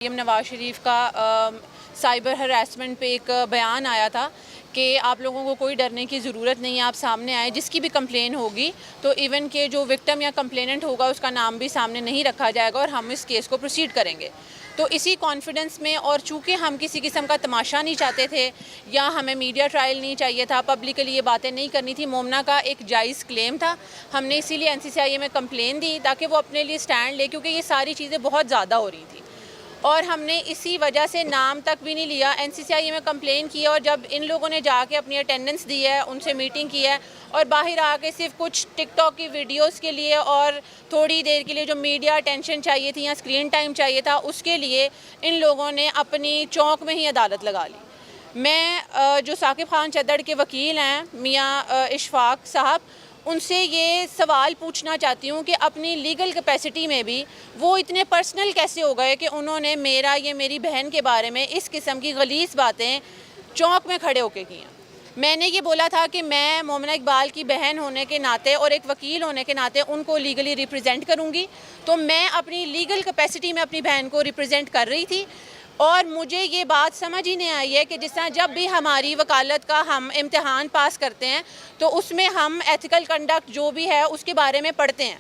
PM Nawaz Sharif का cyber harassment पे एक बयान आया था कि आप लोगों को कोई डरने की ज़रूरत नहीं है, आप सामने आए, जिसकी भी कंप्लेन होगी तो इवन के जो विक्टिम या कंप्लेनेंट होगा उसका नाम भी सामने नहीं रखा जाएगा और हम इस केस को प्रोसीड करेंगे। तो इसी कॉन्फिडेंस में, और चूँकि हम किसी किस्म का तमाशा नहीं चाहते थे या हमें मीडिया ट्रायल नहीं चाहिए था, पब्लिकली ये बातें नहीं करनी थी, मोमना का एक जायज़ क्लेम था, हमने इसीलिए NCCIA में कंप्लेन दी ताकि वो अपने लिए स्टैंड ले, क्योंकि ये सारी चीज़ें बहुत ज़्यादा हो रही थी और हमने इसी वजह से नाम तक भी नहीं लिया, NCCIA में कंप्लेन किया। और जब इन लोगों ने जाके अपनी अटेंडेंस दी है, उनसे मीटिंग की है और बाहर आके सिर्फ कुछ टिकटॉक की वीडियोस के लिए और थोड़ी देर के लिए जो मीडिया अटेंशन चाहिए थी या स्क्रीन टाइम चाहिए था, उसके लिए इन लोगों ने अपनी चौक में ही अदालत लगा ली। मैं जो साकिब खान चद्दड़ के वकील हैं मियाँ इशफाक साहब, उनसे ये सवाल पूछना चाहती हूँ कि अपनी लीगल कैपेसिटी में भी वो इतने पर्सनल कैसे हो गए कि उन्होंने मेरी बहन के बारे में इस किस्म की गलीज़ बातें चौक में खड़े होकर की हैं। मैंने ये बोला था कि मैं मोमना इकबाल की बहन होने के नाते और एक वकील होने के नाते उनको लीगली रिप्रेजेंट करूँगी, तो मैं अपनी लीगल कैपेसिटी में अपनी बहन को रिप्रेजेंट कर रही थी। और मुझे ये बात समझ ही नहीं आई है कि जिस तरह जब भी हमारी वकालत का हम इम्तिहान पास करते हैं तो उसमें हम एथिकल कंडक्ट जो भी है उसके बारे में पढ़ते हैं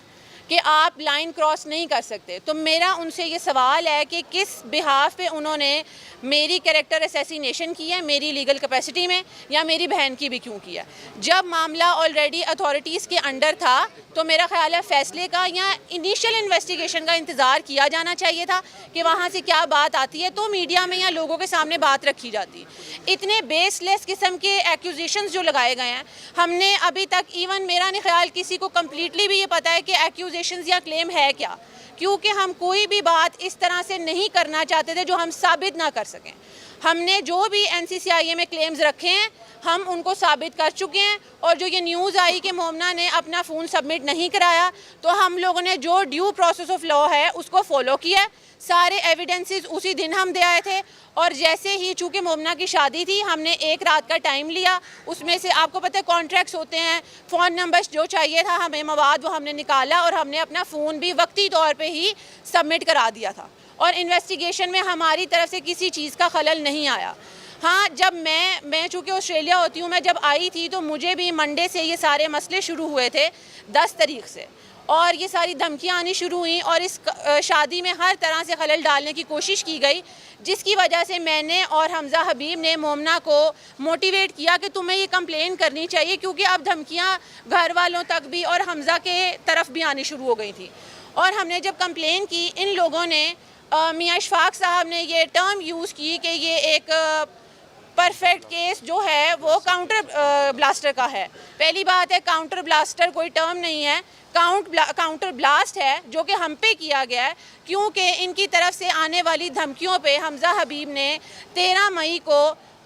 कि आप लाइन क्रॉस नहीं कर सकते। तो मेरा उनसे ये सवाल है कि किस बिहाफ पे उन्होंने मेरी कैरेक्टर असैसिनेशन की है, मेरी लीगल कैपेसिटी में, या मेरी बहन की भी क्यों किया। जब मामला ऑलरेडी अथॉरिटीज़ के अंडर था तो मेरा ख्याल है फैसले का या इनिशियल इन्वेस्टिगेशन का इंतज़ार किया जाना चाहिए था कि वहाँ से क्या बात आती है तो मीडिया में या लोगों के सामने बात रखी जाती। इतने बेसलेस किस्म के एक्यूजेशंस जो लगाए गए हैं, हमने अभी तक इवन मेरा नहीं ख्याल किसी को कम्प्लीटली भी ये पता है कि एक्यूजेशंस या क्लेम है क्या, क्योंकि हम कोई भी बात इस तरह से नहीं करना चाहते थे जो हम साबित ना कर सकें। हमने जो भी NCCIA में क्लेम्स रखे हैं हम उनको साबित कर चुके हैं। और जो ये न्यूज़ आई कि मोमना ने अपना फ़ोन सबमिट नहीं कराया, तो हम लोगों ने जो ड्यू प्रोसेस ऑफ लॉ है उसको फॉलो किया। सारे एविडेंसेस उसी दिन हम दे आए थे और जैसे ही चूँकि मोमना की शादी थी हमने एक रात का टाइम लिया, उसमें से आपको पता है कॉन्ट्रैक्ट्स होते हैं, फ़ोन नंबर्स जो चाहिए था हमें मवाद वो हमने निकाला और हमने अपना फ़ोन भी वक्ती तौर पे ही सबमिट करा दिया था और इन्वेस्टिगेशन में हमारी तरफ से किसी चीज़ का खलल नहीं आया। हाँ, जब मैं चूँकि ऑस्ट्रेलिया होती हूँ, मैं जब आई थी तो मुझे भी मंडे से ये सारे मसले शुरू हुए थे 10 तारीख से, और ये सारी धमकियाँ आनी शुरू हुई और इस शादी में हर तरह से खलल डालने की कोशिश की गई, जिसकी वजह से मैंने और हमज़ा हबीब ने मोमना को मोटिवेट किया कि तुम्हें ये कंप्लेन करनी चाहिए, क्योंकि अब धमकियाँ घर वालों तक भी और हमज़ा के तरफ भी आनी शुरू हो गई थी। और हमने जब कंप्लेन की, इन लोगों ने मियाँ इशफाक साहब ने ये टर्म यूज़ की कि ये एक परफेक्ट केस जो है वो काउंटर ब्लास्टर का है। पहली बात है, काउंटर ब्लास्टर कोई टर्म नहीं है, काउंटर ब्लास्ट है जो कि हम पे किया गया है, क्योंकि इनकी तरफ से आने वाली धमकियों पे हमज़ा हबीब ने 13 मई को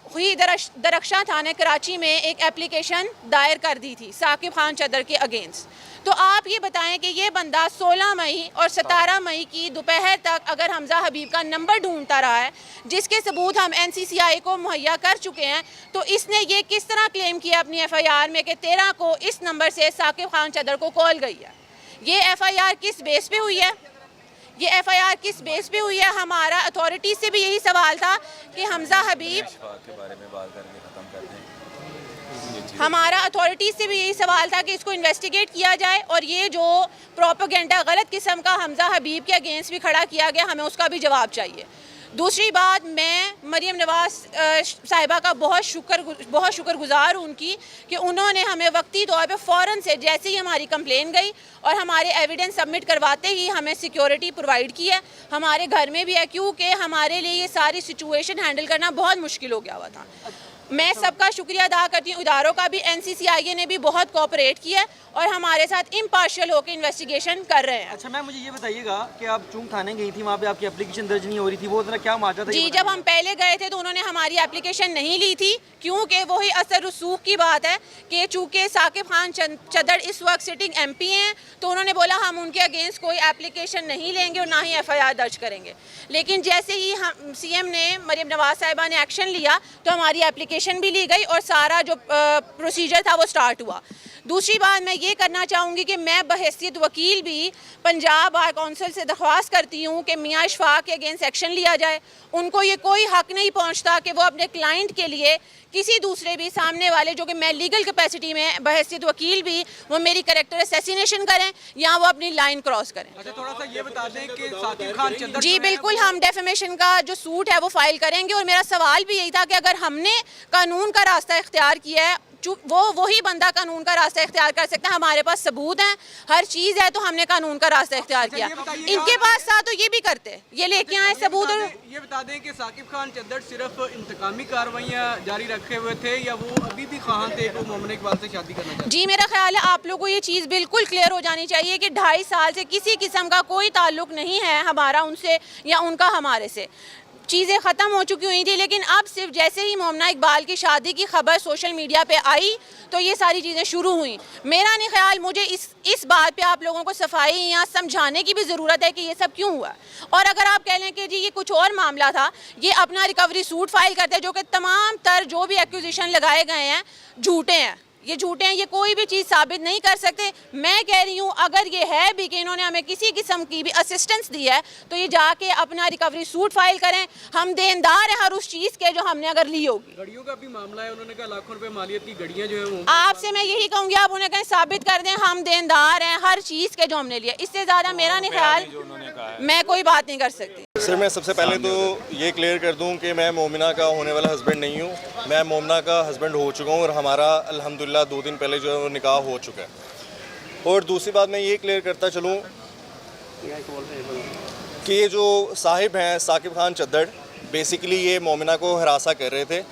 हुई दरख्शां थाने कराची में एक एप्लीकेशन दायर कर दी थी साकिब खान चद्दड़ के अगेंस्ट। तो आप ये बताएं कि ये बंदा 16 मई और 17 मई की दोपहर तक अगर हमज़ा हबीब का नंबर ढूंढता रहा है, जिसके सबूत हम NCCIA को मुहैया कर चुके हैं, तो इसने ये किस तरह क्लेम किया अपनी FIR में कि 13 को इस नंबर से साकिब खान चद्दड़ को कॉल गई है। ये FIR किस बेस पे हुई है? ये FIR किस बेस पे हुई है? हमारा अथॉरिटी से भी यही सवाल था कि हमज़ा हबीब हमारा अथॉरिटी से भी यही सवाल था कि इसको इन्वेस्टिगेट किया जाए और ये जो प्रोपेगेंडा गलत किस्म का हमज़ा हबीब के अगेंस्ट भी खड़ा किया गया, हमें उसका भी जवाब चाहिए। दूसरी बात, मैं मरियम नवाज साहिबा का बहुत शुक्रगुजार हूँ उनकी कि उन्होंने हमें वक्ती तौर पे फ़ौरन से जैसे ही हमारी कंप्लेन गई और हमारे एविडेंस सबमिट करवाते ही हमें सिक्योरिटी प्रोवाइड की है, हमारे घर में भी है, क्योंकि हमारे लिए ये सारी सिचुएशन हैंडल करना बहुत मुश्किल हो गया हुआ था। मैं सबका शुक्रिया अदा करती हूँ, इदारों का भी। NCCIA ने भी बहुत कोऑपरेट किया है और हमारे साथ इम्पार्शियल होकर इन्वेस्टिगेशन कर रहे हैं। अच्छा मैम, मुझे ये बताइएगा कि आप चूंक थाने गई थी, वहाँ पे आपकी एप्लीकेशन दर्ज नहीं हो रही थी, वो जरा क्या माजरा था? जी, जब हम पहले गए थे तो उन्होंने हमारी एप्लीकेशन नहीं ली थी, क्योंकि वही असर रसूख की बात है कि चूँकि साकिब खान चद्दड़ इस वक्त सिटिंग MP हैं, तो उन्होंने बोला हम उनके अगेंस्ट कोई एप्लीकेशन नहीं लेंगे और ना ही FIR दर्ज करेंगे। लेकिन जैसे ही हम CM ने, मरियम नवाज साहिबा ने एक्शन लिया तो हमारी एप्लीकेशन परमिशन भी ली गई और सारा जो प्रोसीजर था वो स्टार्ट हुआ। दूसरी बात मैं ये करना चाहूँगी कि मैं बहैसियत वकील भी पंजाब बार कौंसिल से दरख्वास्त करती हूँ कि मियाँ इशफाक के अगेंस्ट एक्शन लिया जाए। उनको ये कोई हक नहीं पहुँचता कि वो अपने क्लाइंट के लिए किसी दूसरे भी सामने वाले, जो कि मैं लीगल कैपेसिटी में बहैसियत वकील भी, वो मेरी कैरेक्टर असैसिनेशन करें या वो अपनी लाइन क्रॉस करें। अच्छा, थोड़ा सा ये बता दें कि साकिब खान चद्दर जी बिल्कुल, हम डेफेमेशन का जो सूट है वो फाइल करेंगे। और मेरा सवाल भी यही था कि अगर हमने कानून का रास्ता इख्तियार किया है, वही बंदा कानून का रास्ता इख्तियार कर सकता है। हमारे पास सबूत हैं, हर चीज़ है, तो हमने कानून का रास्ता इख्तियार किया। इनके पास था तो ये भी करते, ये लेके आए सबूत। और ये बता दें कि साकिब खान चद्दर सिर्फ इंतकामी कार्रवाइयाँ जारी रखे हुए थे या वो अभी भी ख्वाहां थे कि वो मोमिना इकबाल से शादी करना चाहते? जी मेरा ख्याल है आप लोगों को ये चीज़ बिल्कुल क्लियर हो जानी चाहिए कि 2.5 साल से किसी किस्म का कोई ताल्लुक नहीं है हमारा उनसे या उनका हमारे से। चीज़ें ख़त्म हो चुकी हुई थी, लेकिन अब सिर्फ जैसे ही मोमिना इकबाल की शादी की खबर सोशल मीडिया पे आई तो ये सारी चीज़ें शुरू हुई। मेरा नहीं ख्याल, मुझे इस बात पे आप लोगों को सफाई या समझाने की भी ज़रूरत है कि ये सब क्यों हुआ। और अगर आप कह लें कि जी ये कुछ और मामला था, ये अपना रिकवरी सूट फाइल करते हैं जो कि तमाम तर जो भी एक्यूजिशन लगाए गए हैं झूठे हैं, ये झूठे हैं, ये कोई भी चीज़ साबित नहीं कर सकते। मैं कह रही हूँ अगर ये है भी कि इन्होंने हमें किसी किस्म की भी असिस्टेंस दी है तो ये जाके अपना रिकवरी सूट फाइल करें। हम देनदार हैं हर उस चीज़ के जो हमने अगर ली होगी। घड़ियों का भी मामला है, उन्होंने कहा लाखों रुपए मालियत की घड़ियाँ जो है वो। आपसे मैं यही कहूँगी आप उन्हें कहीं साबित कर दें हम देनदार हैं हर चीज़ के जो हमने लिया। इससे ज़्यादा मेरा नहीं ख्याल मैं कोई बात नहीं कर सकती। सर मैं सबसे पहले तो ये क्लियर कर दूं कि मैं मोमिना का होने वाला हस्बैंड नहीं हूं। मैं मोमिना का हस्बैंड हो चुका हूं और हमारा अल्हम्दुलिल्लाह 2 दिन पहले जो है वो निकाह हो चुका है। और दूसरी बात मैं ये क्लियर करता चलूं कि ये जो साहिब हैं साकिब खान चद्दर, बेसिकली ये मोमिना को हरासा कर रहे थे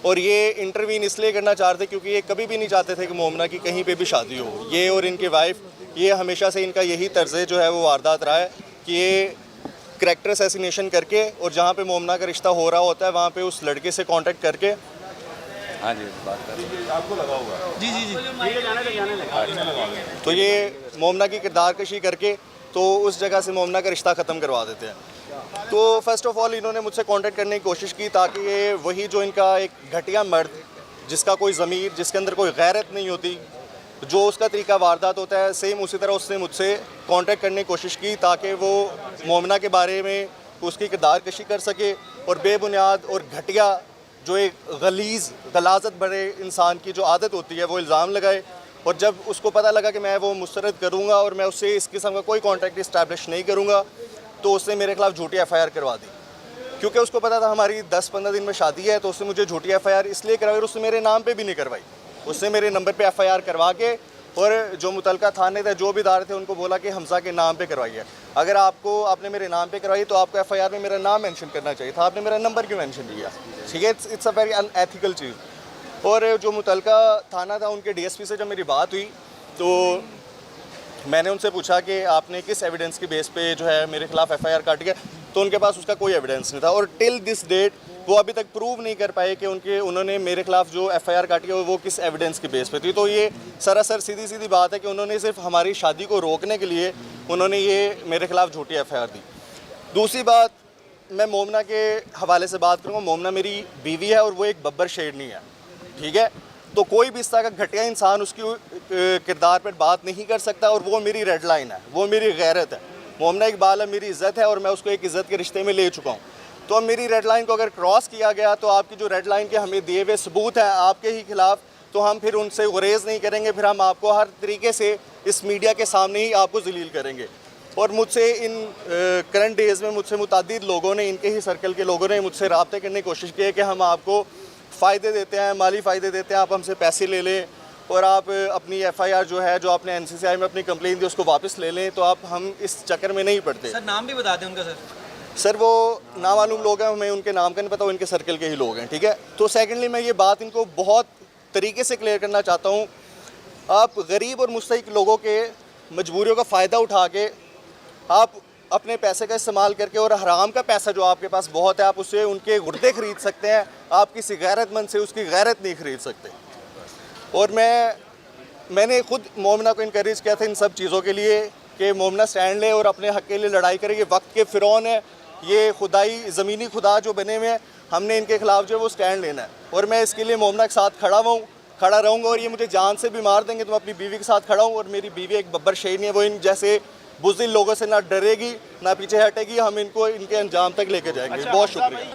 और ये इंटरवीन इसलिए करना चाह रहे थे क्योंकि ये कभी भी नहीं चाहते थे कि मोमिना की कहीं पे भी शादी हो। ये और इनके वाइफ, ये हमेशा से इनका यही तर्ज जो है वो वारदात रहा है कि ये करैक्टर असैसिनेशन करके और जहाँ पे मोमिना का रिश्ता हो रहा होता है वहाँ पे उस लड़के से कांटेक्ट करके। हाँ जी बात कर आपको लगा होगा। जी जी जी। तो ये मोमिना की किरदार कशी करके तो उस जगह से मोमिना का रिश्ता ख़त्म करवा देते हैं। तो फर्स्ट ऑफ ऑल इन्होंने मुझसे कांटेक्ट करने की कोशिश की ताकि ये वही जो इनका एक घटिया मर्द जिसका कोई ज़मीर, जिसके अंदर कोई गैरत नहीं होती, जो उसका तरीका वारदात होता है, सेम उसी तरह उसने मुझसे कांटेक्ट करने की कोशिश की ताकि वो मोमिना के बारे में उसकी किरदार कशी कर सके और बेबुनियाद और घटिया जो एक गलीज़ गलाजत भरे इंसान की जो आदत होती है वो इल्ज़ाम लगाए। और जब उसको पता लगा कि मैं वो मुस्तरद करूँगा और मैं उससे इस किस्म का कोई कॉन्टैक्ट इस्टेब्लिश नहीं करूँगा तो उसने मेरे खिलाफ़ झूठी FIR करवा दी। क्योंकि उसको पता था हमारी 10-15 दिन में शादी है, तो उसने मुझे झूठी FIR इसलिए करवाई और उसने मेरे नाम पे भी नहीं करवाई। उसने मेरे नंबर पे FIR करवा के और जो मुतलका थाने थे, जो भी इदारे थे, उनको बोला कि हमजा के नाम पे करवाइए। अगर आपने मेरे नाम पे करवाई तो आपको FIR में मेरा नाम मेंशन करना चाहिए था, आपने मेरा नंबर क्यों मेंशन किया? ठीक है, इट्स अ वेरी अनएथिकल चीज़। और जो मुतलका थाना था उनके DSP से जब मेरी बात हुई तो मैंने उनसे पूछा कि आपने किस एविडेंस के बेस पे जो है मेरे खिलाफ FIR काटी है, तो उनके पास उसका कोई एविडेंस नहीं था। और टिल दिस डेट वो अभी तक प्रूव नहीं कर पाए कि उन्होंने मेरे खिलाफ जो FIR काटी है वो किस एविडेंस के बेस पे थी। तो ये सरासर सीधी सीधी बात है कि उन्होंने सिर्फ हमारी शादी को रोकने के लिए उन्होंने ये मेरे खिलाफ झूठी FIR दी। दूसरी बात, मैं मोमिना के हवाले से बात करूँगा। मोमिना मेरी बीवी है और वो एक बब्बर शेरनी है, ठीक है। तो कोई भी इस तरह का घटिया इंसान उसकी किरदार पर बात नहीं कर सकता और वो मेरी रेड लाइन है, वो मेरी गैरत है। मोमिना इकबाल मेरी इज़्ज़त है और मैं उसको एक इज़्ज़त के रिश्ते में ले चुका हूँ। तो अब मेरी रेड लाइन को अगर क्रॉस किया गया तो आपकी जो रेड लाइन के हमें दिए हुए सबूत हैं आपके ही खिलाफ, तो हम फिर उनसे गुरेज़ नहीं करेंगे, फिर हम आपको हर तरीके से इस मीडिया के सामने ही आपको जलील करेंगे। और मुझसे इन करंट डेज़ में मुझसे मुतअद्दिद लोगों ने, इनके ही सर्कल के लोगों ने मुझसे रब्ता करने की कोशिश की है कि हम आपको फ़ायदे देते हैं, माली फ़ायदे देते हैं, आप हमसे पैसे ले लें और आप अपनी FIR जो है, जो आपने NCCI में अपनी कंप्लेन दी, उसको वापस ले लें। तो हम इस चक्कर में नहीं पड़ते। सर नाम भी बता दें उनका। सर वो नामालूम लोग हैं, हमें उनके नाम का नहीं पता, वो इनके सर्कल के ही लोग हैं, ठीक है। तो सेकेंडली मैं ये बात इनको बहुत तरीके से क्लियर करना चाहता हूँ, आप गरीब और मुस्तहिक लोगों के मजबूरियों का फ़ायदा उठा के आप अपने पैसे का इस्तेमाल करके और हराम का पैसा जो आपके पास बहुत है, आप उससे उनके गुर्दे ख़रीद सकते हैं, आप किसी गैरतमंद से उसकी गैरत नहीं ख़रीद सकते। और मैंने खुद मोमिना को इनकरेज किया था इन सब चीज़ों के लिए कि मोमिना स्टैंड ले और अपने हक़ के लिए लड़ाई करे। ये वक्त के फ़िरौन है ये खुदाई ज़मीनी खुदा जो बने हुए हैं, हमने इनके खिलाफ जो है वो स्टैंड लेना है। और मैं इसके लिए मोमना के साथ खड़ा रहूँगा। और ये मुझे जान से भी मार देंगे तो मैं अपनी बीवी के साथ खड़ा हूँ। और मेरी बीवी एक बब्बर शेरनी है, वो इन जैसे बुज़दिल लोगों से ना डरेगी ना पीछे हटेगी। हम इनको इनके अंजाम तक लेके जाएंगे। बहुत शुक्रिया।